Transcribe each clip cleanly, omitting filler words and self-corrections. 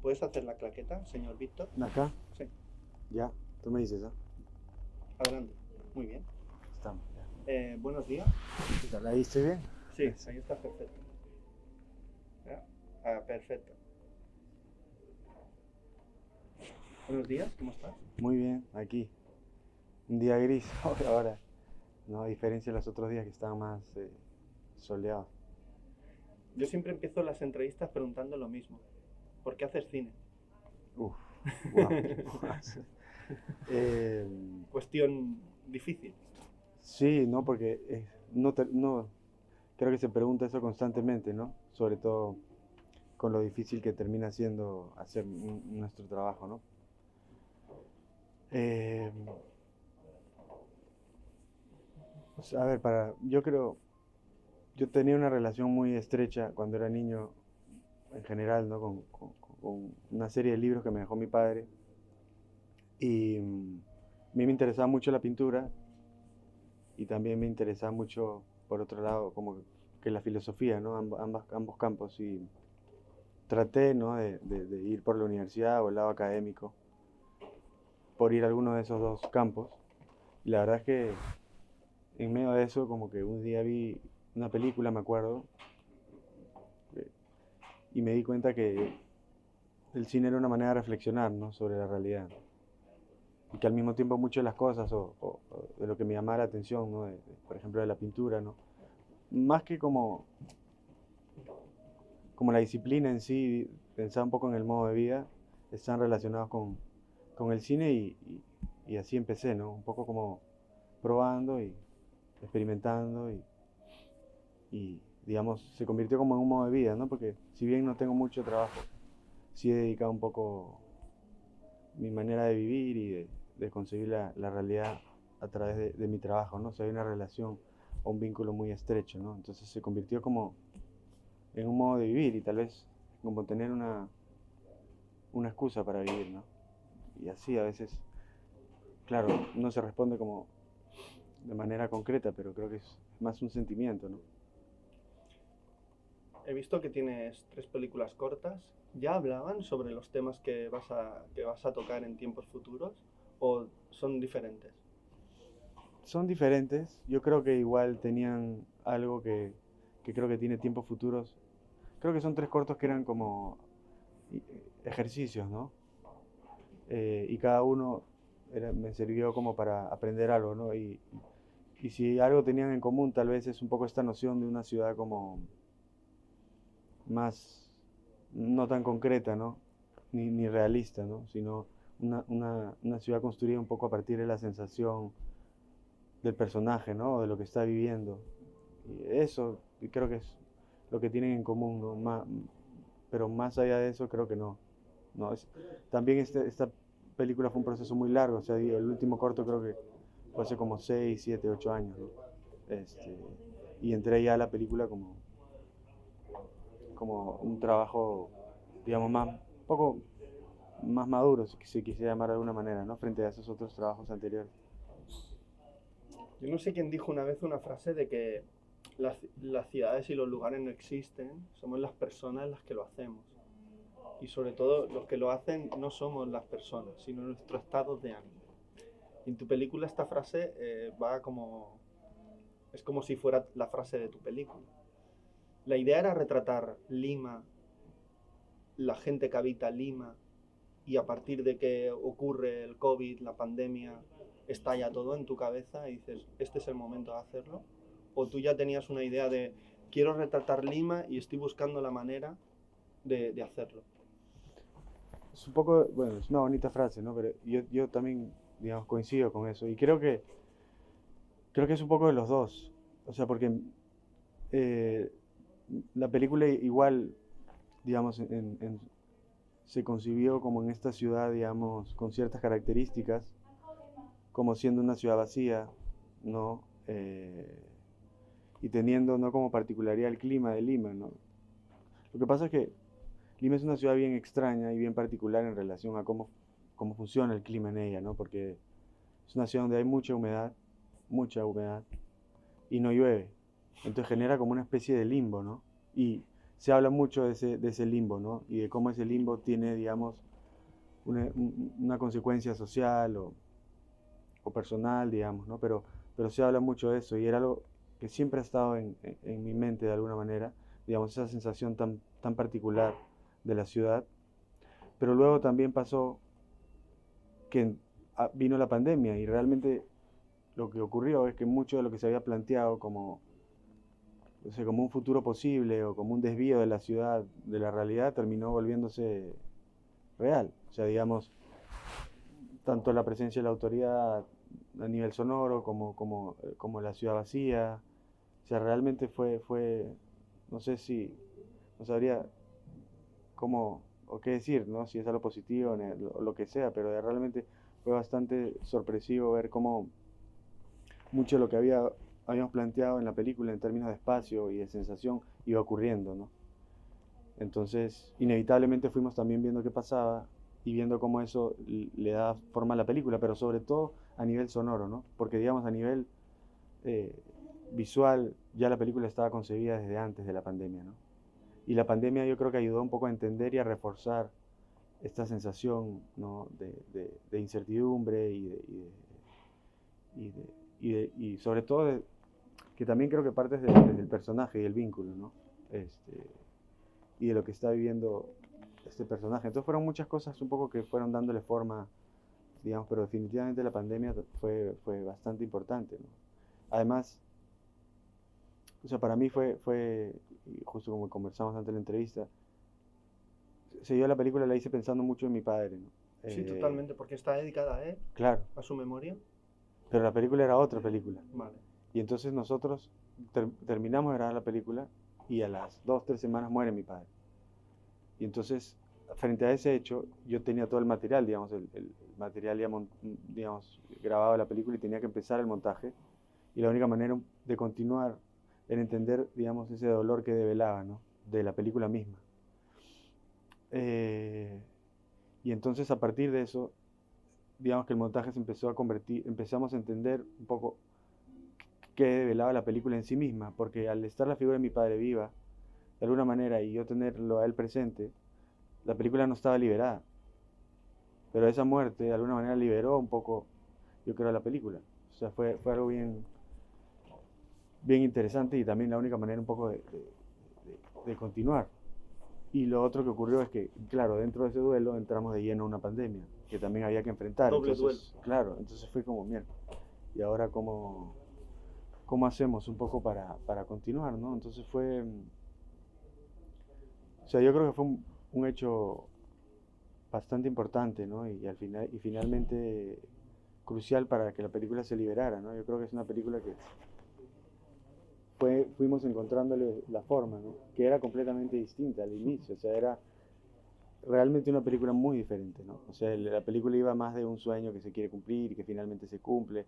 ¿Puedes hacer la claqueta, señor Víctor? ¿Acá? Sí, Ya, tú me dices, ¿ah? adelante. Muy bien. Estamos, ya. Buenos días. ¿Qué tal? ¿Ahí estoy bien? Sí, ahí está perfecto. Ya. Perfecto. Buenos días, ¿cómo estás? Muy bien, aquí. Un día gris ahora, ¿no? A diferencia de los otros días que estaban más soleados. Yo siempre empiezo las entrevistas preguntando lo mismo. ¿Por qué haces cine? Uf, wow. Eh, Cuestión difícil. sí, ¿no? Porque no, creo que se pregunta eso constantemente, ¿no? Sobre todo con lo difícil que termina siendo hacer nuestro trabajo, ¿no? Eh, a ver, yo tenía una relación muy estrecha cuando era niño, en general, ¿no? Con una serie de libros que me dejó mi padre. Y a mí me interesaba mucho la pintura y también me interesaba mucho, por otro lado, como que la filosofía, ¿no? Ambos campos. Y traté, ¿no? De ir por la universidad o el lado académico, por ir a alguno de esos dos campos. Y la verdad es que en medio de eso, como que un día vi una película, me acuerdo, eh, y me di cuenta que el cine era una manera de reflexionar, ¿no? Sobre la realidad. Y que al mismo tiempo muchas de las cosas o de lo que me llamaba la atención, ¿no? Por ejemplo, de la pintura, ¿no? Más que como la disciplina en sí, pensaba un poco en el modo de vida, están relacionados con el cine y así empecé, ¿no? Un poco como probando y experimentando y, digamos, se convirtió como en un modo de vida, ¿no? Porque si bien no tengo mucho trabajo, sí he dedicado un poco mi manera de vivir y de conseguir la realidad a través de mi trabajo, ¿no? O sea, hay una relación o un vínculo muy estrecho, ¿no? Entonces se convirtió como en un modo de vivir y tal vez como tener una excusa para vivir, ¿no? Y así a veces, claro, no se responde como de manera concreta, pero creo que es más un sentimiento, ¿no? He visto que tienes 3 películas cortas. ¿Ya hablaban sobre los temas que vas a tocar en tiempos futuros? ¿O son diferentes? Son diferentes, yo creo que igual tenían algo que creo que tiene tiempos futuros. Creo que son tres cortos que eran como ejercicios, ¿no? Y cada uno me sirvió como para aprender algo, ¿no? Y si algo tenían en común, tal vez es un poco esta noción de una ciudad como más, no tan concreta, ¿no? Ni realista, ¿no? Sino una ciudad construida un poco a partir de la sensación del personaje, ¿no? De lo que está viviendo. Y eso creo que es lo que tienen en común, ¿no? Pero más allá de eso creo que no. No, también esta película fue un proceso muy largo, o sea, el último corto creo que fue hace como 6 7 8 años, ¿no? Este, y entré ya a la película como un trabajo, digamos, un poco más maduro, si se quisiera llamar de alguna manera, ¿no? Frente a esos otros trabajos anteriores. Yo no sé quién dijo una vez una frase de que las ciudades y los lugares no existen, somos las personas las que lo hacemos. Y sobre todo los que lo hacen no somos las personas, sino nuestro estado de ánimo. Y en tu película esta frase va como... Es como si fuera la frase de tu película. La idea era retratar Lima, la gente que habita Lima, y a partir de que ocurre el COVID, la pandemia, estalla todo en tu cabeza y dices, este es el momento de hacerlo. O tú ya tenías una idea de, quiero retratar Lima y estoy buscando la manera de hacerlo. Es un poco, bueno, es una bonita frase, ¿no? Pero yo también, digamos, coincido con eso. Y creo que es un poco de los dos. O sea, porque eh, la película igual, digamos, se concibió como en esta ciudad, digamos, con ciertas características, como siendo una ciudad vacía, ¿no? Y teniendo, ¿no? Como particularidad el clima de Lima, ¿no? Lo que pasa es que Lima es una ciudad bien extraña y bien particular en relación a cómo funciona el clima en ella, ¿no? Porque es una ciudad donde hay mucha humedad, y no llueve. Entonces genera como una especie de limbo, ¿no? Y se habla mucho de ese limbo, ¿no? Y de cómo ese limbo tiene, digamos, una consecuencia social o personal, digamos, ¿no? Pero se habla mucho de eso y era algo que siempre ha estado en mi mente de alguna manera, digamos, esa sensación tan particular de la ciudad. Pero luego también pasó que vino la pandemia y realmente lo que ocurrió es que mucho de lo que se había planteado como, o sea, como un futuro posible o como un desvío de la ciudad, de la realidad, terminó volviéndose real. O sea, digamos, tanto la presencia de la autoridad a nivel sonoro como la ciudad vacía. O sea, realmente no sé si, no sabría cómo o qué decir, ¿no? Si es algo positivo o lo que sea, pero realmente fue bastante sorpresivo ver cómo mucho de lo que habíamos planteado en la película en términos de espacio y de sensación iba ocurriendo, ¿no? Entonces, inevitablemente fuimos también viendo qué pasaba y viendo cómo eso le da forma a la película, pero sobre todo a nivel sonoro, ¿no? Porque, digamos, a nivel eh, visual, ya la película estaba concebida desde antes de la pandemia, ¿no? Y la pandemia yo creo que ayudó un poco a entender y a reforzar esta sensación, ¿no? de incertidumbre y sobre todo que también creo que parte desde el personaje y el vínculo, ¿no? Este, y de lo que está viviendo este personaje. Entonces fueron muchas cosas un poco que fueron dándole forma, digamos, pero definitivamente la pandemia fue bastante importante, ¿no? Además, o sea, para mí justo como conversamos antes de la entrevista, se dio la película, la hice pensando mucho en mi padre, ¿no? Sí, totalmente, porque está dedicada a él, Claro, a su memoria. pero la película era otra película. Vale. Y entonces nosotros terminamos de grabar la película y a las 2, 3 semanas muere mi padre. Y entonces, frente a ese hecho, yo tenía todo el material, digamos, el material digamos, grabado de la película y tenía que empezar el montaje. Y la única manera de continuar era entender, digamos, ese dolor que develaba, ¿no? De la película misma. Y entonces, a partir de eso, digamos que el montaje se empezó a convertir, empezamos a entender un poco qué develaba la película en sí misma, porque al estar la figura de mi padre viva, de alguna manera, y yo tenerlo a él presente, la película no estaba liberada. Pero esa muerte de alguna manera liberó un poco, yo creo, la película. O sea, fue algo bien interesante y también la única manera un poco de continuar. Y lo otro que ocurrió es que, claro, dentro de ese duelo entramos de lleno a una pandemia, que también había que enfrentar. Doble Entonces, claro, entonces fue como, mierda, ¿y ahora cómo hacemos un poco para continuar, ¿no? Entonces o sea, yo creo que fue un hecho bastante importante, ¿no? Y finalmente crucial para que la película se liberara, ¿no? Yo creo que es una película que fuimos encontrándole la forma, ¿no? Que era completamente distinta al inicio, o sea, era realmente una película muy diferente, ¿no? O sea, la película iba más de un sueño que se quiere cumplir y que finalmente se cumple,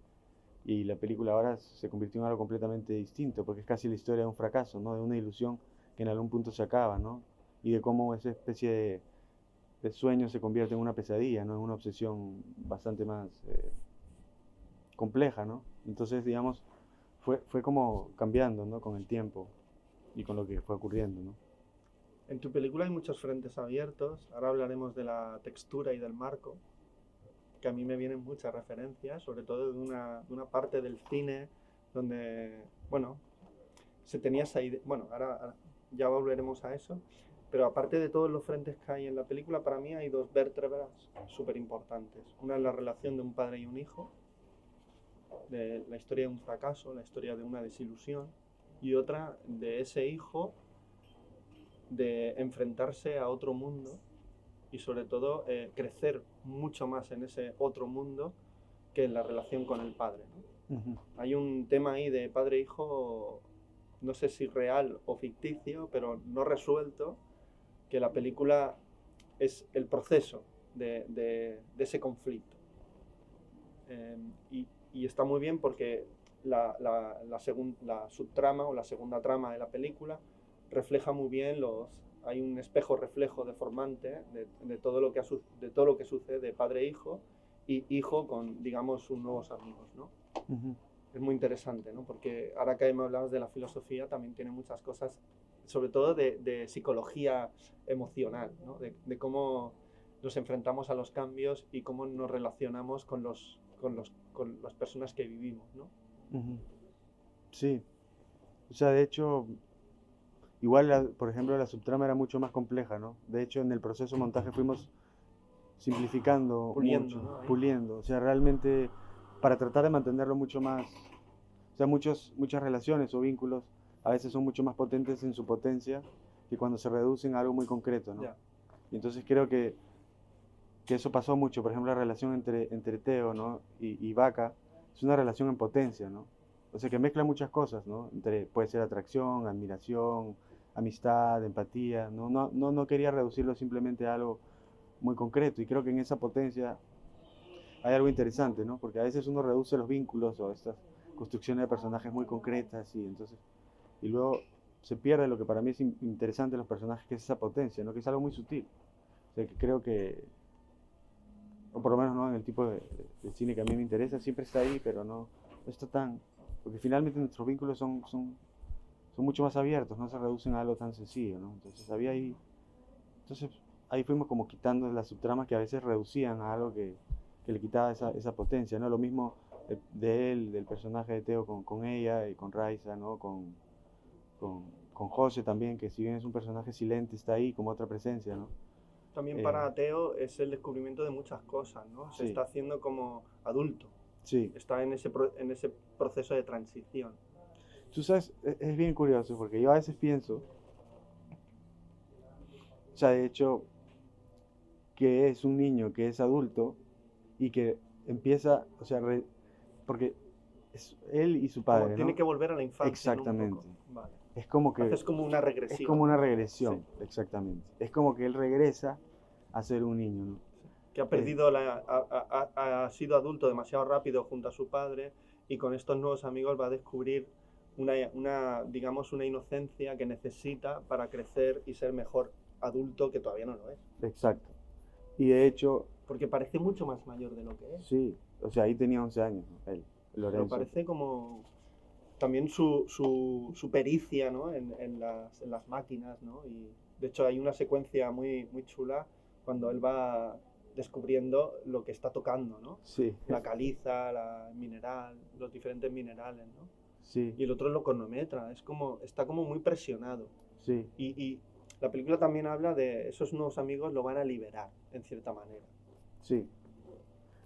y la película ahora se convirtió en algo completamente distinto, porque es casi la historia de un fracaso, ¿no? De una ilusión que en algún punto se acaba, ¿no? Y de cómo esa especie de sueño se convierte en una pesadilla, ¿no? En una obsesión bastante más compleja, ¿no? Entonces, digamos, fue como cambiando, ¿no? Con el tiempo y con lo que fue ocurriendo, ¿no? En tu película hay muchos frentes abiertos. Ahora hablaremos de la textura y del marco, que a mí me vienen muchas referencias, sobre todo de una parte del cine donde, bueno, se tenía esa idea. Bueno, ahora ya volveremos a eso. Pero aparte de todos los frentes que hay en la película, para mí hay dos vértebras súper importantes. Una es la relación de un padre y un hijo, de la historia de un fracaso, la historia de una desilusión, y otra de ese hijo de enfrentarse a otro mundo y sobre todo crecer mucho más en ese otro mundo que en la relación con el padre, ¿no? Uh -huh. Hay un tema ahí de padre-hijo, no sé si real o ficticio, pero no resuelto, que la película es el proceso de ese conflicto. Y está muy bien porque la subtrama o la segunda trama de la película refleja muy bien hay un espejo reflejo deformante de todo lo que sucede padre e hijo y hijo con, digamos, sus nuevos amigos, ¿no? Uh -huh. Es muy interesante, ¿no? Porque ahora que me hablabas de la filosofía, también tiene muchas cosas sobre todo de psicología emocional, ¿no? De cómo nos enfrentamos a los cambios y cómo nos relacionamos con las personas que vivimos, ¿no? Ujú. Sí, o sea, de hecho, igual, por ejemplo, la subtrama era mucho más compleja, ¿no? De hecho, en el proceso de montaje fuimos simplificando Puliendo, mucho, ¿no? Ahí. puliendo, o sea, realmente para tratar de mantenerlo mucho más, o sea, muchas relaciones o vínculos a veces son mucho más potentes en su potencia que cuando se reducen a algo muy concreto, ¿no? Ya. Y entonces creo que eso pasó mucho, por ejemplo, la relación entre Teo, ¿no? y Vaca es una relación en potencia, ¿no? O sea, que mezcla muchas cosas, ¿no? Puede ser atracción, admiración, amistad, empatía, ¿no? No quería reducirlo simplemente a algo muy concreto y creo que en esa potencia hay algo interesante, ¿no? Porque a veces uno reduce los vínculos o estas construcciones de personajes muy concretas y luego se pierde lo que para mí es interesante de los personajes, que es esa potencia, ¿no? Que es algo muy sutil. O sea, que creo que, o por lo menos no en el tipo de cine que a mí me interesa, siempre está ahí, pero no está tan, porque finalmente nuestros vínculos son mucho más abiertos, no se reducen a algo tan sencillo, ¿no? Entonces ahí fuimos como quitando las subtramas que a veces reducían a algo que le quitaba esa potencia, ¿no? Lo mismo del personaje de Teo con ella y con Raiza, ¿no? Con, con José también, que si bien es un personaje silente, está ahí como otra presencia, ¿no? También Eh, para Teo es el descubrimiento de muchas cosas, ¿no? Se sí, está haciendo como adulto, sí. está en en ese proceso de transición. Tú sabes, es bien curioso porque yo a veces pienso, o sea, de hecho, que es un niño que es adulto y que empieza, o sea, porque es él y su Como padre, tiene ¿no? que volver a la infancia, ¿no? Un Exactamente. poco. Vale. Es como que Haces como una es regresión, como una ¿no? Sí. regresión, exactamente. Es como que él regresa a ser un niño, ¿no? Que ha Eh, perdido ha sido adulto demasiado rápido junto a su padre y con estos nuevos amigos va a descubrir digamos, una inocencia que necesita para crecer y ser mejor adulto que todavía no lo es. exacto. Y de hecho, Porque parece mucho más mayor de lo que es. sí, o sea, ahí tenía 11 años, ¿no? Él, Pero Lorenzo. parece como también su pericia, ¿no? En las máquinas, ¿no? Y de hecho hay una secuencia muy chula cuando él va descubriendo lo que está tocando, ¿no? Sí, La caliza, la mineral, los diferentes minerales, ¿no? sí, Y el otro lo cronometra, está como muy presionado. sí, Y la película también habla de esos nuevos amigos lo van a liberar, en cierta manera. sí.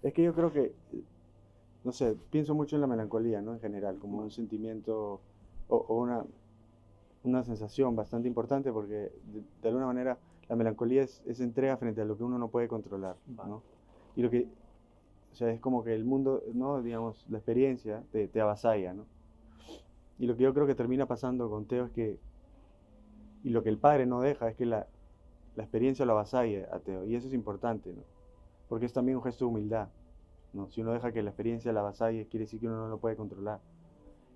Es que yo creo que, no sé, pienso mucho en la melancolía, ¿no? En general, como un sentimiento o una sensación bastante importante porque de alguna manera la melancolía es entrega frente a lo que uno no puede controlar, Vale. ¿no? Y lo que, o sea, es como que el mundo, ¿no? Digamos, la experiencia te avasalla, ¿no? Y lo que yo creo que termina pasando con Teo es que, y lo que el padre no deja, es que la experiencia lo avasalle a Teo, y eso es importante, ¿no? Porque es también un gesto de humildad, ¿no? Si uno deja que la experiencia la avasalle, quiere decir que uno no lo puede controlar.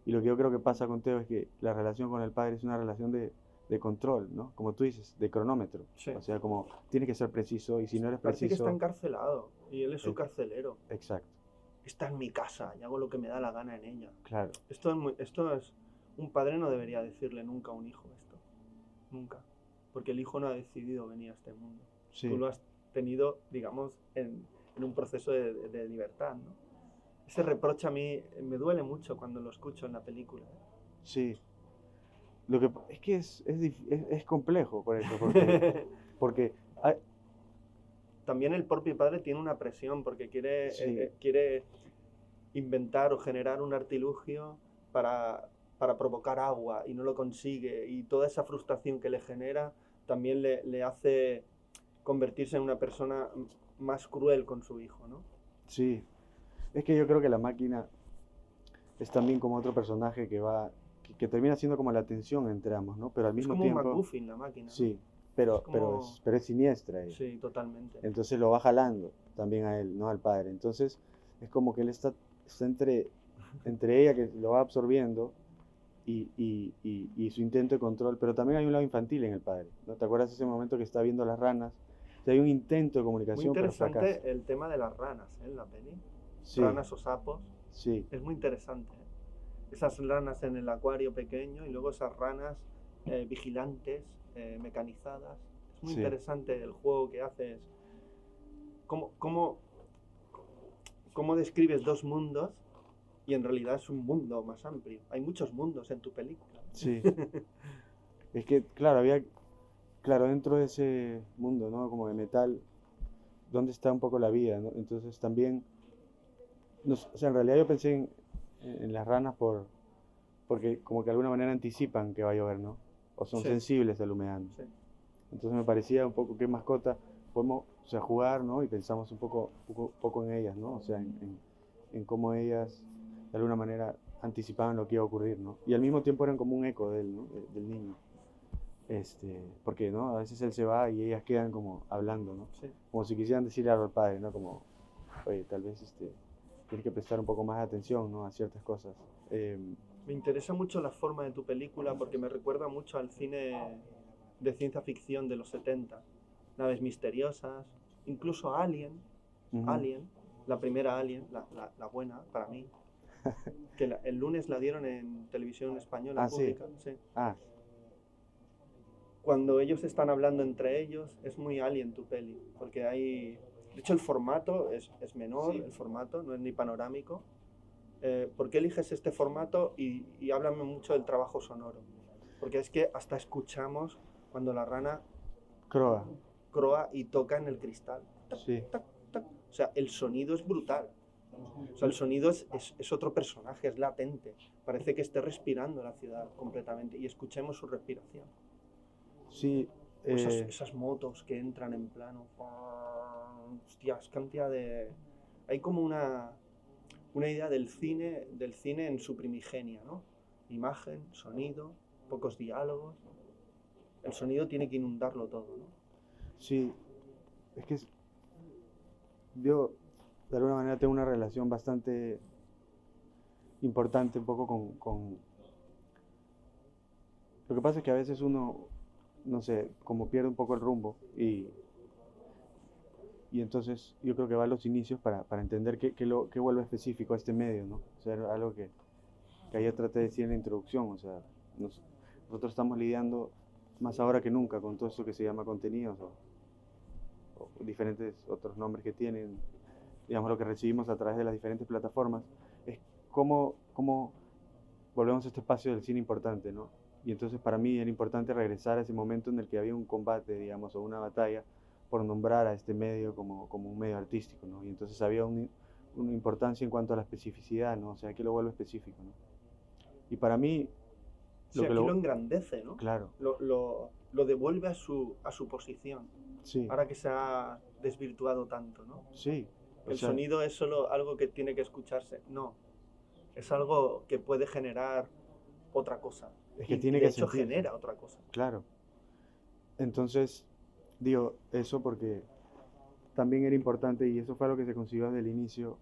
Y lo que yo creo que pasa con Teo es que la relación con el padre es una relación de control, ¿no? Como tú dices, de cronómetro. Sí. O sea, como tienes que ser preciso y si no eres Parece que está preciso, encarcelado y él es su carcelero. exacto, Está en mi casa y hago lo que me da la gana en ella. claro, Esto es un padre no debería decirle nunca a un hijo esto. Nunca. Porque el hijo no ha decidido venir a este mundo. sí, Tú lo has tenido, digamos, en un proceso de libertad, ¿no? Ese reproche a mí me duele mucho cuando lo escucho en la película. sí. Lo que es que es complejo por eso, porque También el propio padre tiene una presión porque sí, quiere inventar o generar un artilugio para provocar agua y no lo consigue. Y toda esa frustración que le genera también le hace convertirse en una persona más cruel con su hijo, ¿no? sí. Es que yo creo que la máquina es también como otro personaje que termina siendo como la tensión entre ambos, ¿no? Pero al Es mismo como un tiempo, MacGuffin la máquina, ¿no? sí, Es como... pero es siniestra ella. Sí, totalmente. Entonces lo va jalando también a él, ¿no? Al padre. Entonces es como que él está entre ella que lo va absorbiendo y su intento de control, pero también hay un lado infantil en el padre, ¿no? ¿Te acuerdas ese momento que está viendo las ranas? O sea, hay un intento de Muy comunicación, pero fracasa. interesante el tema de las ranas, ¿eh? En la peli. Sí, Ranas o sapos. sí, Es muy interesante, ¿eh? Esas ranas en el acuario pequeño y luego esas ranas vigilantes, mecanizadas. Es muy Sí, interesante el juego que haces. ¿Cómo, cómo, cómo describes dos mundos y en realidad es un mundo más amplio? Hay muchos mundos en tu película. sí. Es que, claro, claro, dentro de ese mundo, ¿no? Como de metal, ¿dónde está un poco la vida, ¿no? Entonces también, o sea, en realidad yo pensé en las ranas porque como que de alguna manera anticipan que va a llover, ¿no? O son Sí, sensibles a la humedad, ¿no? sí. Entonces me parecía un poco que mascota podemos, o sea, jugar, ¿no? Y pensamos un poco en ellas, ¿no? O sea, en cómo ellas de alguna manera anticipaban lo que iba a ocurrir, ¿no? Y al mismo tiempo eran como un eco de él, ¿no? Del niño. Porque, ¿no? A veces él se va y ellas quedan como hablando, ¿no? Sí. Como si quisieran decirle algo al padre, ¿no? Como, oye, tal vez tienes que prestar un poco más de atención, ¿no? A ciertas cosas. Me interesa mucho la forma de tu película porque me recuerda mucho al cine de ciencia ficción de los 70. Naves misteriosas, incluso Alien, Ujú. Alien, la primera Alien, la buena para mí, que el lunes la dieron en televisión española Ah, sí. pública. Sí. Ah, Cuando ellos están hablando entre ellos, es muy Alien tu peli, porque hay... De hecho, el formato es menor, el formato no es ni panorámico. ¿Por qué eliges este formato? Y háblame mucho del trabajo sonoro. Porque es que hasta escuchamos cuando la rana Croa. croa y toca en el cristal. Sí. Tac, tac. O sea, el sonido es brutal. O sea, el sonido es otro personaje, es latente. Parece que esté respirando la ciudad completamente y escuchemos su respiración. Sí. O esas motos que entran en plano. Hostias, cantidad de... Hay como una idea del cine en su primigenia, ¿no? Imagen, sonido, pocos diálogos. El sonido tiene que inundarlo todo, ¿no? Sí. Es que yo, de alguna manera, tengo una relación bastante importante un poco con... Lo que pasa es que a veces uno, no sé, como pierde un poco el rumbo y entonces yo creo que va a los inicios para entender qué vuelve específico a este medio, ¿no? O sea, algo que ayer traté de decir en la introducción, o sea, nosotros estamos lidiando más ahora que nunca con todo eso que se llama contenidos o diferentes otros nombres que tienen, digamos, lo que recibimos a través de las diferentes plataformas, es cómo volvemos a este espacio del cine importante, ¿no? Y entonces para mí era importante regresar a ese momento en el que había un combate, digamos, o una batalla por nombrar a este medio como un medio artístico, ¿no? Y entonces había una importancia en cuanto a la especificidad, ¿no? O sea, que lo vuelve específico, ¿no? Y para mí, Sí, lo que aquí lo lo... engrandece, ¿no? Claro, Lo devuelve a su posición, sí, ahora que se ha desvirtuado tanto, ¿no? sí, o El sea, sonido es solo algo que tiene que escucharse. No, es algo que puede generar otra cosa. es que Y tiene de que hecho sentirse, genera otra cosa. claro. Entonces, digo eso porque también era importante, y eso fue lo que se consiguió desde el inicio,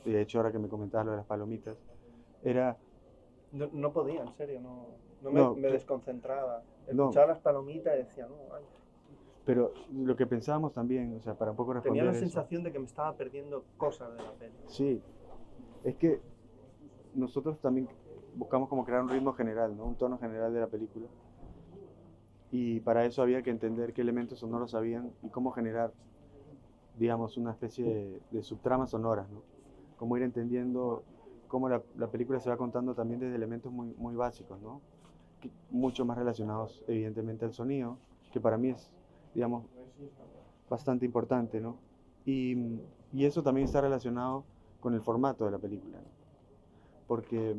y de hecho ahora que me comentabas lo de las palomitas, era, No, no podía, en serio, no, me desconcentraba. no, Escuchaba las palomitas y decía, no, ay. pero lo que pensábamos también, o sea, para un poco Tenía la responder eso, sensación de que me estaba perdiendo cosas de la peli. sí, es que nosotros también buscamos como crear un ritmo general, ¿no? Un tono general de la película, y para eso había que entender qué elementos sonoros habían y cómo generar, digamos, una especie de subtramas sonoras, ¿no? Cómo ir entendiendo cómo la película se va contando también desde elementos muy básicos, ¿no? Mucho más relacionados evidentemente al sonido, que para mí es, digamos, bastante importante, ¿no? Y eso también está relacionado con el formato de la película, ¿no? Porque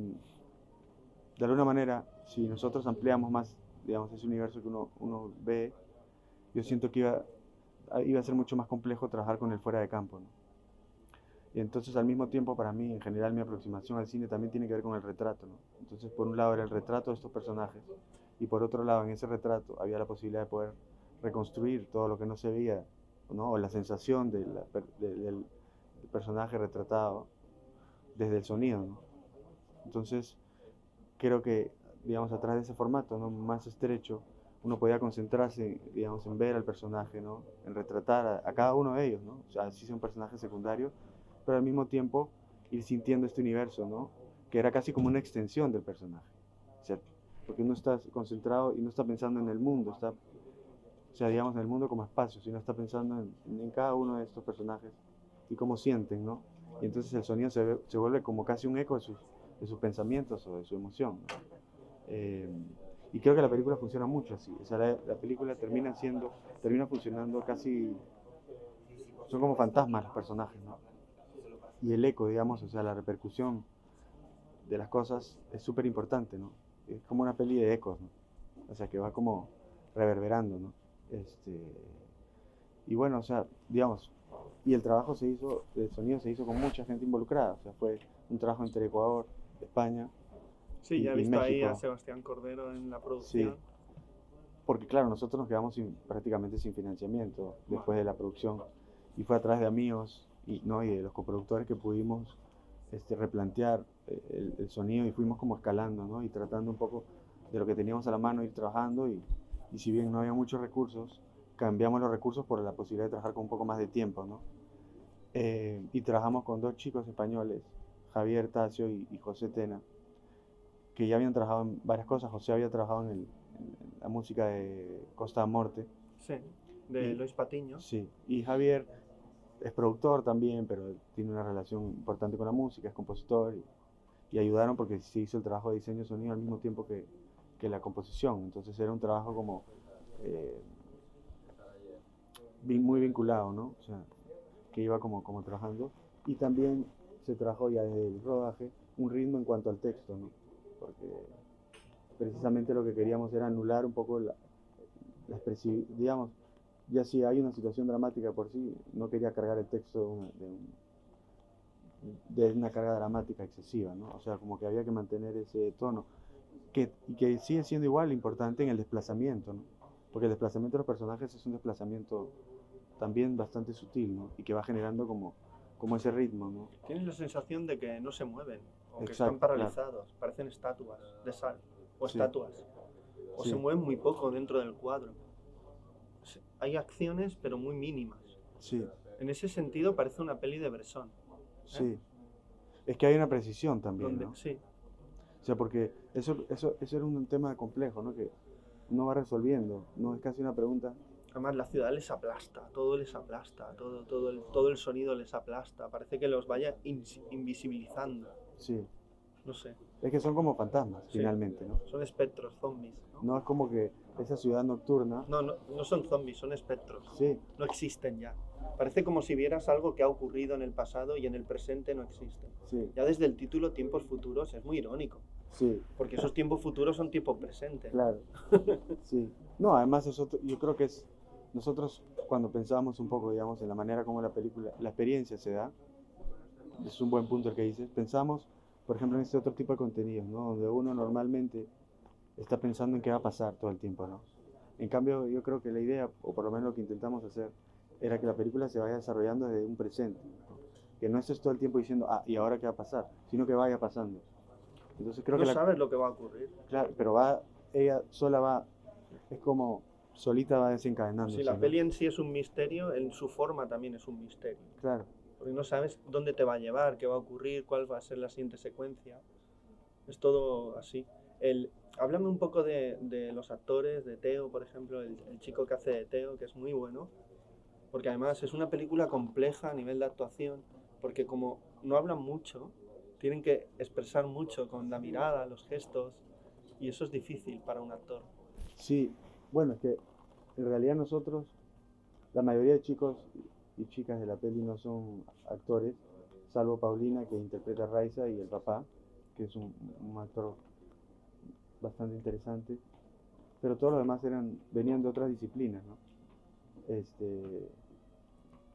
de alguna manera, si nosotros ampliamos más, digamos, ese universo que uno ve, yo siento que iba a ser mucho más complejo trabajar con el fuera de campo, ¿no? Y entonces al mismo tiempo para mí, en general, mi aproximación al cine también tiene que ver con el retrato, ¿no? Entonces por un lado era el retrato de estos personajes y por otro lado en ese retrato había la posibilidad de poder reconstruir todo lo que no se veía, ¿no? O la sensación del personaje retratado desde el sonido, ¿no? Entonces creo que, digamos, a través de ese formato, ¿no? Más estrecho, uno podía concentrarse, digamos, en ver al personaje, ¿no? En retratar a cada uno de ellos, ¿no? O sea, sí sea un personaje secundario, pero al mismo tiempo ir sintiendo este universo, ¿no? Que era casi como una extensión del personaje. O sea, porque uno está concentrado y no está pensando en el mundo, está, o sea, digamos, en el mundo como espacio, sino está pensando en cada uno de estos personajes y cómo sienten, ¿no? Y entonces el sonido se vuelve como casi un eco de sus pensamientos o de su emoción, ¿no? Eh, y creo que la película funciona mucho así, o sea, la película termina funcionando casi, son como fantasmas los personajes, ¿no? Y el eco, digamos, o sea, la repercusión de las cosas es súper importante, ¿no? Es como una peli de ecos, ¿no? O sea, que va como reverberando, ¿no? Y bueno, o sea, digamos, y el trabajo se hizo, el sonido se hizo con mucha gente involucrada, o sea, fue un trabajo entre Ecuador, España Sí, ya he y visto ahí a México. Sebastián Cordero en la Sí, producción. porque claro, nosotros nos quedamos prácticamente sin financiamiento Buah. después de la producción y fue a través de amigos y, ¿no? y de los coproductores que pudimos replantear el sonido y fuimos como escalando, ¿no? Y tratando un poco de lo que teníamos a la mano, ir trabajando y si bien no había muchos recursos, cambiamos los recursos por la posibilidad de trabajar con un poco más de tiempo, ¿no? Y trabajamos con dos chicos españoles, Javier Tacio y José Tena, que ya habían trabajado en varias cosas. José había trabajado en la música de Costa Morte. Sí, de Y, Lois Patiño. sí, y Javier es productor también, pero tiene una relación importante con la música, es compositor y ayudaron porque se hizo el trabajo de diseño de sonido al mismo tiempo que la composición. Entonces era un trabajo como eh, muy vinculado, ¿no? O sea, que iba como trabajando. Y también se trabajó ya desde el rodaje un ritmo en cuanto al texto, ¿no? Porque precisamente lo que queríamos era anular un poco la expresividad, digamos, ya si hay una situación dramática por sí, no quería cargar el texto de una carga dramática excesiva, ¿no? O sea, como que había que mantener ese tono, y que sigue siendo igual importante en el desplazamiento, ¿no? Porque el desplazamiento de los personajes es un desplazamiento también bastante sutil, ¿no? Y que va generando como ese ritmo, ¿no? Tienes la sensación de que no se mueven, o que están Exacto, claro. paralizados, parecen estatuas de sal, o Sí, estatuas, o se sí, mueven muy poco dentro del cuadro. Hay acciones, pero muy mínimas. sí, En ese sentido parece una peli de Bresson, ¿eh? sí. Es que hay una precisión también, Donde, ¿no? sí, O sea, porque eso era un tema complejo, ¿no? Que uno va resolviendo, no es casi una pregunta. además la ciudad les aplasta, todo les aplasta, todo el sonido les aplasta, parece que los vaya invisibilizando, Sí, no sé, es que son como fantasmas, sí, finalmente, ¿no? son espectros, zombies, ¿no? No es como que esa ciudad nocturna, No, no, no son zombies, son espectros, sí, no existen ya. Parece como si vieras algo que ha ocurrido en el pasado y en el presente no existe. sí, Ya desde el título Tiempos Futuros es muy irónico, sí, porque esos tiempos futuros son tiempos presentes, ¿no? claro, sí. No, además yo creo que nosotros cuando pensamos un poco, digamos, en la manera como la experiencia se da, es un buen punto el que dices, pensamos, por ejemplo, en este otro tipo de contenidos, ¿no? Donde uno normalmente está pensando en qué va a pasar todo el tiempo, ¿no? En cambio, yo creo que la idea, o por lo menos lo que intentamos hacer, era que la película se vaya desarrollando desde un presente, ¿no? Que no estés todo el tiempo diciendo, ah, ¿y ahora qué va a pasar? Sino que vaya pasando. Entonces creo No que sabes lo que va a ocurrir. claro, pero ella sola va, es como solita va Si desencadenándose, la ¿no? peli en sí es un misterio, en su forma también es un misterio. Claro, Porque no sabes dónde te va a llevar, qué va a ocurrir, cuál va a ser la siguiente secuencia. Es todo así. Háblame un poco de los actores, de Teo, por ejemplo, el chico que hace de Teo, que es muy bueno. Porque además es una película compleja a nivel de actuación, porque como no hablan mucho, tienen que expresar mucho con la mirada, los gestos, y eso es difícil para un actor. sí, bueno, es que en realidad nosotros, la mayoría de chicos y chicas de la peli no son actores, salvo Paulina que interpreta a Raiza y el papá, que es un actor bastante interesante, pero todos los demás venían de otras disciplinas, ¿no? Este,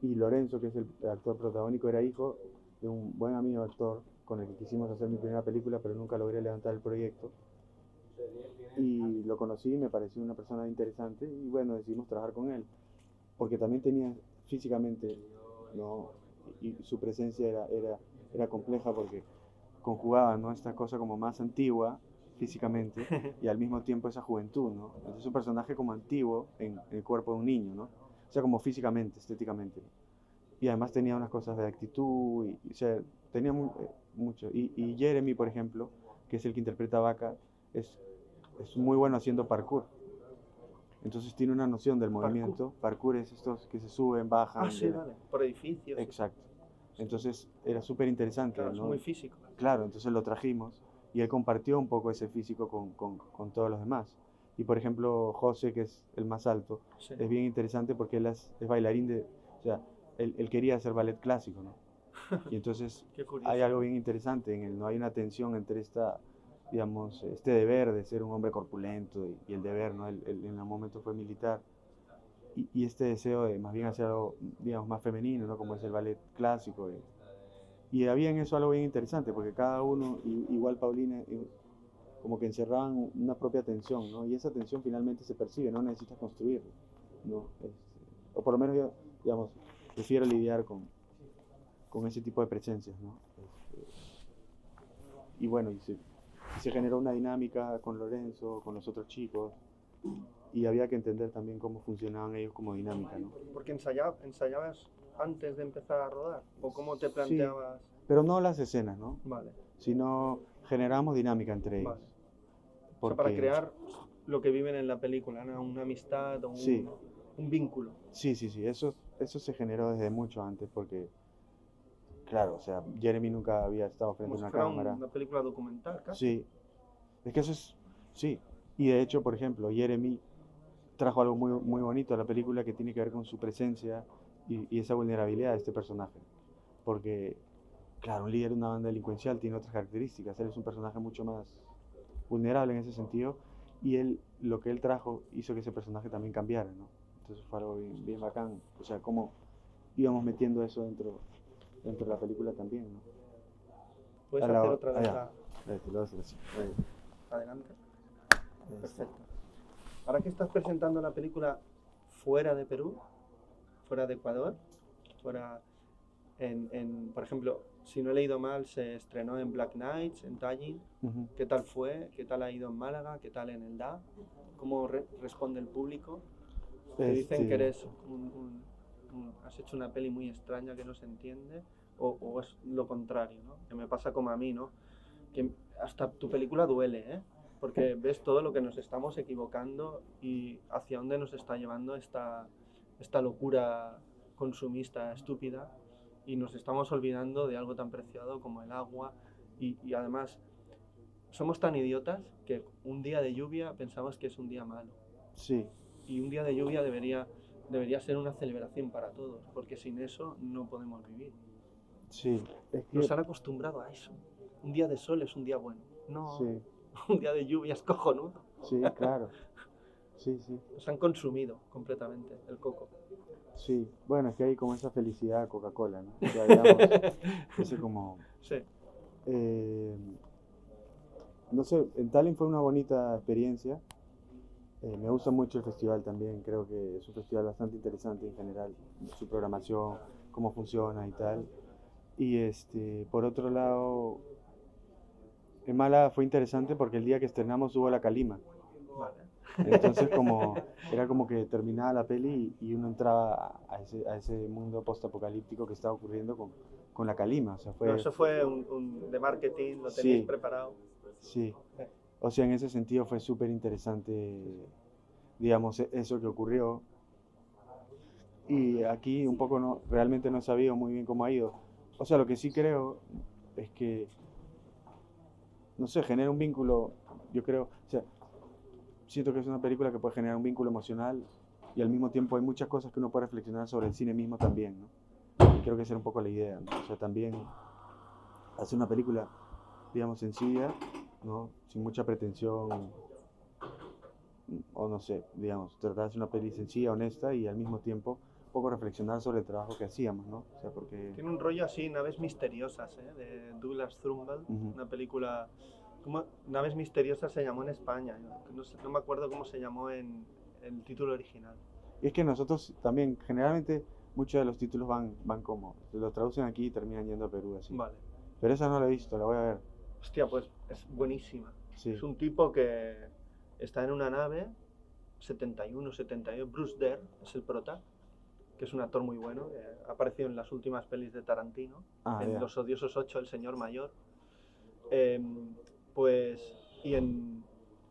y Lorenzo, que es el actor protagónico, era hijo de un buen amigo actor con el que quisimos hacer mi primera película, pero nunca logré levantar el proyecto. Y lo conocí y me pareció una persona interesante y bueno, decidimos trabajar con él, porque también tenía físicamente, ¿no? Y su presencia era compleja porque conjugaba, ¿no? Esta cosa como más antigua físicamente y al mismo tiempo esa juventud, ¿no? Entonces es un personaje como antiguo en el cuerpo de un niño, ¿no? O sea, como físicamente, estéticamente, ¿no? Y además tenía unas cosas de actitud, o sea, tenía mucho. Y Jeremy, por ejemplo, que es el que interpreta a Vaca, es es muy bueno haciendo parkour. Entonces tiene una noción del Parkour. movimiento. Parkour es estos que se suben, bajan. Ah, sí, vale. Por edificios. Exacto. Entonces era súper interesante, Claro, es ¿no? muy físico. Claro, entonces lo trajimos y él compartió un poco ese físico con todos los demás. Y por ejemplo, José, que es el más alto, Sí. es bien interesante porque él es bailarín de, o sea, él quería hacer ballet clásico, ¿no? Y entonces Qué curioso. hay algo bien interesante en él, no hay una tensión entre esta, digamos, este deber de ser un hombre corpulento y el deber, ¿no? Él en un momento fue militar y este deseo de más bien hacer algo, digamos, más femenino, ¿no? Como es el ballet clásico. Y había en eso algo bien interesante, porque cada uno, igual Paulina, como que encerraban una propia tensión, ¿no? Y esa tensión finalmente se percibe, no necesitas construirla, ¿no? O por lo menos yo, digamos, prefiero lidiar con ese tipo de presencias, ¿no? Y bueno, se generó una dinámica con Lorenzo, con los otros chicos, y había que entender también cómo funcionaban ellos como dinámica, ¿no? Porque ensayabas antes de empezar a rodar, o cómo te Sí, planteabas. pero no las escenas, ¿no? Vale. Sino generamos dinámica entre ellos. Vale. O sea, para crear lo que viven en la película, ¿no? Una amistad o Sí. un vínculo. Sí, eso se generó desde mucho antes porque, claro, o sea, Jeremy nunca había estado frente Como a si una fuera cámara. una película documental, casi. Sí, es que eso es, sí. Y de hecho, por ejemplo, Jeremy trajo algo muy, muy bonito a la película que tiene que ver con su presencia y esa vulnerabilidad de este personaje. Porque, claro, un líder de una banda delincuencial tiene otras características. Él es un personaje mucho más vulnerable en ese sentido y lo que él trajo hizo que ese personaje también cambiara, ¿no? Entonces fue algo bien, bien bacán. O sea, cómo íbamos metiendo eso dentro de la película también, ¿no? Puedes hacer otra vez allá. Lo vas a hacer así. adelante. Ahí está. Perfecto. Ahora que estás presentando la película fuera de Perú, fuera de Ecuador, fuera por ejemplo, si no he leído mal, se estrenó en Black Nights, en Tallinn. Ujú. ¿Qué tal fue? ¿Qué tal ha ido en Málaga? ¿Qué tal en el DA? ¿Cómo responde el público? Te dicen que eres has hecho una peli muy extraña que no se entiende, o es lo contrario, ¿no? Que me pasa como a mí, ¿no? Que hasta tu película duele, ¿eh? Porque ves todo lo que nos estamos equivocando y hacia dónde nos está llevando esta locura consumista estúpida, y nos estamos olvidando de algo tan preciado como el agua, y además somos tan idiotas que un día de lluvia pensamos que es un día malo. Sí, Y un día de lluvia debería ser una celebración para todos, porque sin eso no podemos vivir. sí. Es que, Nos han acostumbrado a eso. Un día de sol es un día bueno. No, sí, un día de lluvia es cojonudo. sí, claro. Sí, sí, Nos han consumido completamente el coco. sí. Bueno, es que hay como esa felicidad Coca-Cola, ¿no? Ya, digamos, ese como... Sí, no sé, en Tallinn fue una bonita experiencia. Me gusta mucho el festival también, creo que es un festival bastante interesante en general, su programación, cómo funciona y tal. Y por otro lado, en Málaga fue interesante porque el día que estrenamos hubo la calima. vale. Entonces era como que terminaba la peli y uno entraba a ese mundo post-apocalíptico que estaba ocurriendo con la calima. O sea, No, eso fue un de marketing, lo tenéis Sí. preparado. Sí, o sea, en ese sentido fue súper interesante, digamos, eso que ocurrió. Y aquí un poco realmente no he sabido muy bien cómo ha ido. O sea, lo que sí creo es que, no sé, genera un vínculo, yo creo, o sea, siento que es una película que puede generar un vínculo emocional y al mismo tiempo hay muchas cosas que uno puede reflexionar sobre el cine mismo también, ¿no? Y creo que esa era un poco la idea, ¿no? O sea, también hacer una película, digamos, sencilla, ¿no? Sin mucha pretensión, o no sé, digamos, tratar de hacer una peli sencilla, honesta y al mismo tiempo un poco reflexionar sobre el trabajo que hacíamos, ¿no? O sea, porque... Tiene un rollo así, Naves Misteriosas, ¿eh? De Douglas Trumbull, una película... ¿Cómo? Naves Misteriosas se llamó en España, no me acuerdo cómo se llamó en el título original. Y es que nosotros también, generalmente, muchos de los títulos van como, los traducen aquí y terminan yendo a Perú, así. Vale. Pero esa no la he visto, la voy a ver. Hostia, pues es buenísima. Sí. Es un tipo que está en una nave, 71, 72, Bruce Dern es el prota, que es un actor muy bueno, ha aparecido en las últimas pelis de Tarantino, en Ya. Los Odiosos 8, El Señor Mayor. Pues, y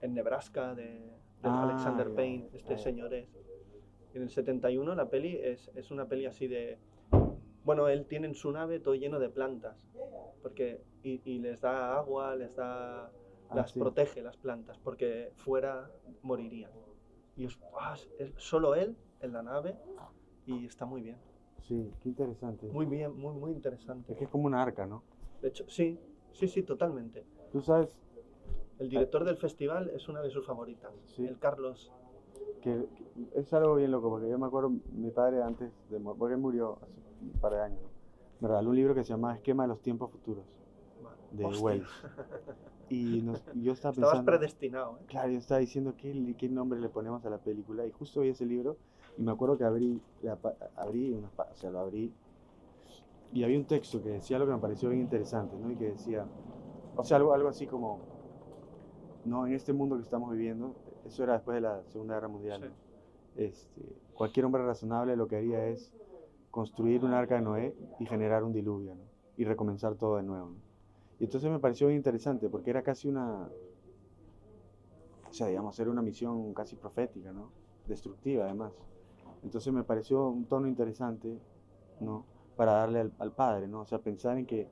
en Nebraska de Ah, Alexander ya, Payne, este ya. señor es. En el 71 la peli es una peli así de... Bueno, él tiene en su nave todo lleno de plantas, porque, y les da agua, Ah, las sí, protege las plantas, porque fuera morirían. Y es solo él en la nave y está muy bien. sí, qué interesante. Muy bien, muy Es interesante. que es como un arca, ¿no? De hecho, sí, sí, sí, totalmente. Tú sabes, El ah, director del festival es una de sus favoritas, sí, el Carlos. que es algo bien loco, porque yo me acuerdo, mi padre antes de morir, porque él murió hace un par de años, ¿no? Me regaló un libro que se llama Esquema de los tiempos futuros, de Hostia, Wells. Y yo estaba estabas pensando, predestinado, ¿eh? claro, yo estaba diciendo qué nombre le ponemos a la película, y justo vi ese libro, y me acuerdo que o sea, lo abrí, y había un texto que decía algo que me pareció bien interesante, ¿no? Y que decía, o sea, algo así como, no, en este mundo que estamos viviendo, eso era después de la Segunda Guerra Mundial, Sí. ¿no? Cualquier hombre razonable lo que haría es construir un arca de Noé y generar un diluvio, ¿no? Y recomenzar todo de nuevo, ¿no? Y entonces me pareció bien interesante porque era casi o sea, digamos, era una misión casi profética, ¿no? Destructiva además. Entonces me pareció un tono interesante, ¿no? Para darle al padre, ¿no? O sea, pensar en que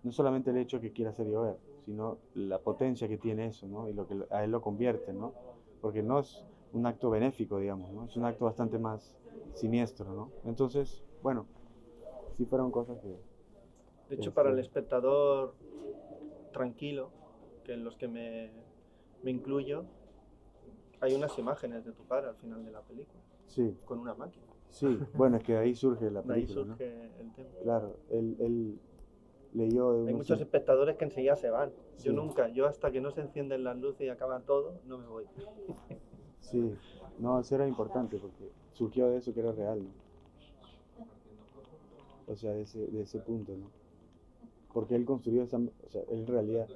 no solamente el hecho que quiera hacer llover, sino la potencia que tiene eso, ¿no? Y lo que a él lo convierte, ¿no? Porque no es un acto benéfico, digamos, ¿no? Es un acto bastante más siniestro, ¿no? Entonces, bueno, sí fueron cosas que, De hecho, para el este, espectador tranquilo, que en los que me incluyo, hay unas imágenes de tu padre al final de la película, sí, con una máquina. sí, bueno, es que ahí surge la De ahí película, ¿no? surge el tema. Claro, él leyó de Hay unos... muchos espectadores que enseguida se van. Yo Sí, nunca, yo hasta que no se encienden las luces y acaba todo, no me voy. sí, no, eso era importante porque surgió de eso que era real, ¿no? O sea, de ese punto, ¿no? Porque él construyó o sea, él en realidad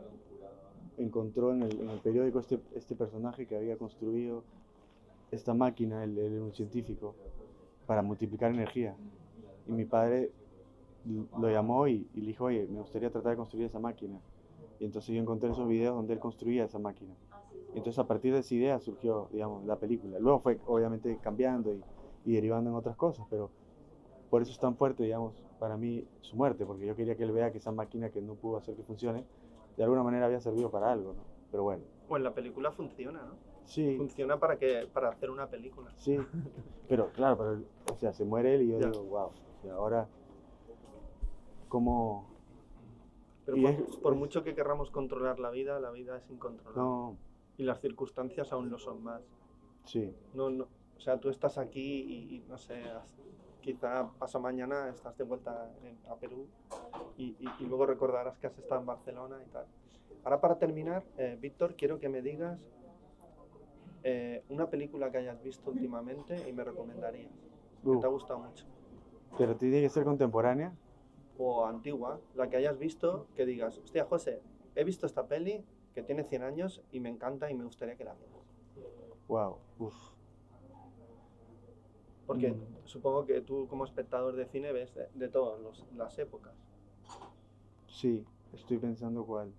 encontró en el periódico este personaje que había construido esta máquina, él era un científico, para multiplicar energía. Y mi padre lo llamó y le dijo, oye, me gustaría tratar de construir esa máquina. Y entonces yo encontré esos videos donde él construía esa máquina. Y entonces a partir de esa idea surgió, digamos, la película. Luego fue obviamente cambiando y derivando en otras cosas, pero por eso es tan fuerte, digamos, para mí su muerte, porque yo quería que él vea que esa máquina que no pudo hacer que funcione, de alguna manera había servido para algo, ¿no? Pero bueno, Pues la película funciona, ¿no? sí, Funciona para hacer una película. sí, pero claro, o sea, se muere él y yo Ya. digo, wow, y ahora, ¿cómo? Pero Y por mucho que querramos controlar la vida es incontrolable. no, Y las circunstancias aún lo son más. sí, O sea, tú estás aquí y no sé, quizá pasado mañana estás de vuelta a Perú y luego recordarás que has estado en Barcelona y tal. Ahora para terminar, Víctor, quiero que me digas una película que hayas visto últimamente y me recomendarías, que te ha gustado mucho. pero tiene que ser contemporánea, O antigua, la que hayas visto, que digas, hostia, José, he visto esta peli que tiene 100 años y me encanta y me gustaría que la vieras. wow, uff, Porque supongo que tú como espectador de cine ves de todas las épocas. sí, estoy pensando cuál.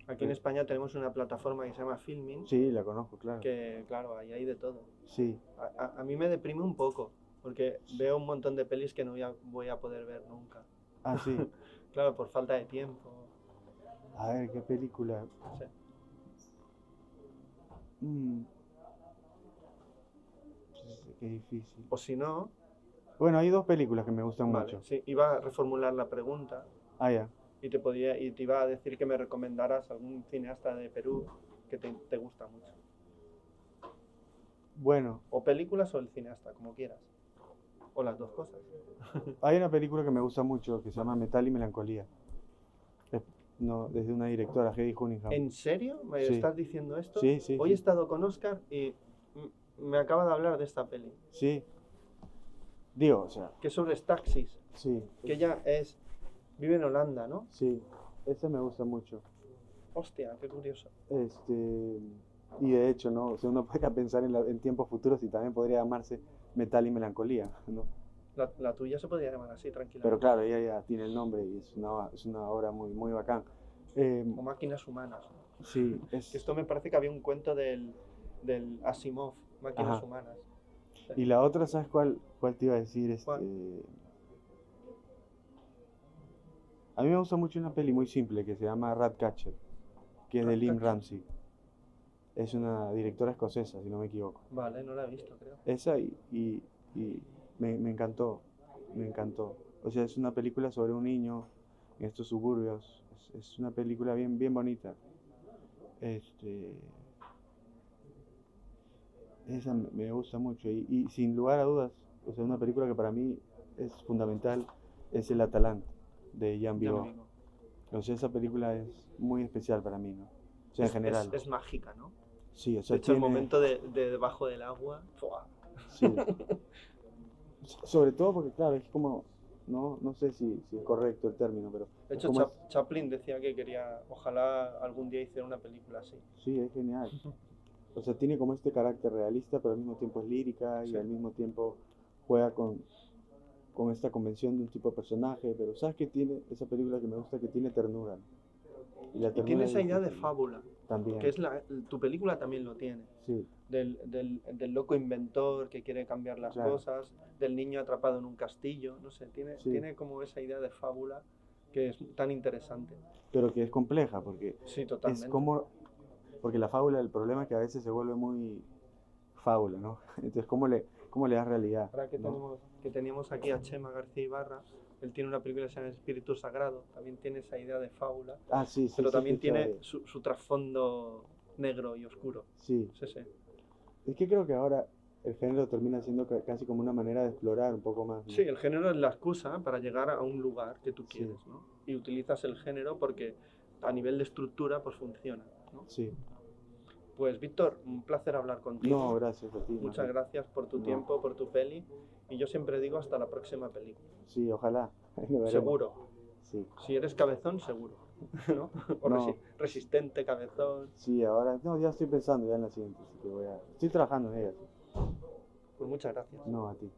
Aquí en España tenemos una plataforma que se llama Filmin, Sí, la conozco, claro. que claro, ahí hay de todo. Sí, A mí me deprime un poco, porque veo un montón de pelis que no voy a poder ver nunca. ah, sí. Claro, por falta de tiempo. A ver, ¿qué película? No sé. Mm, qué difícil. O si no, Bueno, hay dos películas que me gustan vale, mucho. sí, iba a reformular la pregunta Ah, ya. y te iba a decir que me recomendaras algún cineasta de Perú que te gusta mucho. Bueno, O películas o el cineasta, como quieras. O las dos cosas. hay una película que me gusta mucho que se llama Metal y Melancolía. Es- no, desde una directora, Hedy Cunningham. ¿En serio me Sí. estás diciendo esto? Sí, sí, Hoy he sí. estado con Oscar y me acaba de hablar de esta peli, Sí. Digo, o sea, que es sobre taxis, sí. que ella vive en Holanda, ¿no? Sí, esa me gusta mucho. Hostia, qué curioso. Y de hecho, ¿no? O sea, uno puede pensar en tiempos futuros y también podría llamarse Metal y Melancolía, ¿no? La tuya se podría llamar así, Pero tranquilamente. claro, ella ya tiene el nombre y es una obra muy, muy bacán. O máquinas humanas. Sí, Que esto me parece que había un cuento del Asimov, Máquinas Ajá. Humanas. Y la otra, ¿sabes cuál te iba a decir? ¿Cuál? A mí me gusta mucho una peli muy simple que se llama Ratcatcher, que es de Lynn Ratcatcher. Ramsey. Es una directora escocesa, si no me equivoco. Vale, no la he visto, creo. Esa y me encantó, me encantó. O sea, es una película sobre un niño en estos suburbios. Es una película bien, bien bonita. Este, esa me gusta mucho y sin lugar a dudas, o sea, una película que para mí es fundamental es El Atalante de Jean Ya me Vigo. digo. O sea, esa película es muy especial para mí, ¿no? O sea, en general. Es mágica, ¿no? Sí, o De sea, hecho, el tiene, momento de debajo del agua. ¡Fua! sí, sobre todo porque, claro, es como, no sé si es correcto el término, pero De es hecho, como, Chaplin decía que quería, ojalá algún día hiciera una película así. sí, es genial. O sea, tiene como este carácter realista, pero al mismo tiempo es lírica y Sí. al mismo tiempo juega con esta convención de un tipo de personaje, pero ¿sabes qué tiene esa película que me gusta? Que tiene ternura, ¿no? Y la Y tiene ternura es esa idea de difícil, ¿no? fábula, que También, es tu película también lo tiene. sí, Del loco inventor que quiere cambiar las claro, cosas, del niño atrapado en un castillo, no sé, sí, tiene como esa idea de fábula que es tan interesante. pero que es compleja porque Sí, es totalmente. como, porque la fábula, el problema es que a veces se vuelve muy fábula, ¿no? Entonces, cómo le das realidad, Ahora ¿no? que teníamos aquí a Chema García Ibarra, él tiene una película que se llama Espíritu Sagrado, también tiene esa idea de fábula, Ah, sí, sí, pero sí, he también escuchado tiene de su trasfondo negro y oscuro. sí. Sí, sí. Es que creo que ahora el género termina siendo casi como una manera de explorar un poco más, Sí, ¿no? el género es la excusa para llegar a un lugar que tú Sí, quieres, ¿no? Y utilizas el género porque a nivel de estructura pues funciona, ¿no? sí. Pues Víctor, un placer hablar No, contigo. gracias a ti, más Muchas bien. gracias por tu No, tiempo, por tu peli. Y yo siempre digo hasta la próxima película. sí, ojalá. Lo veremos. Seguro. Sí. Si eres cabezón, seguro. ¿No? O No, resistente, cabezón. sí, ahora, no, ya estoy pensando ya en la siguiente, así que estoy trabajando en ella. Sí. Pues muchas gracias. No, a ti.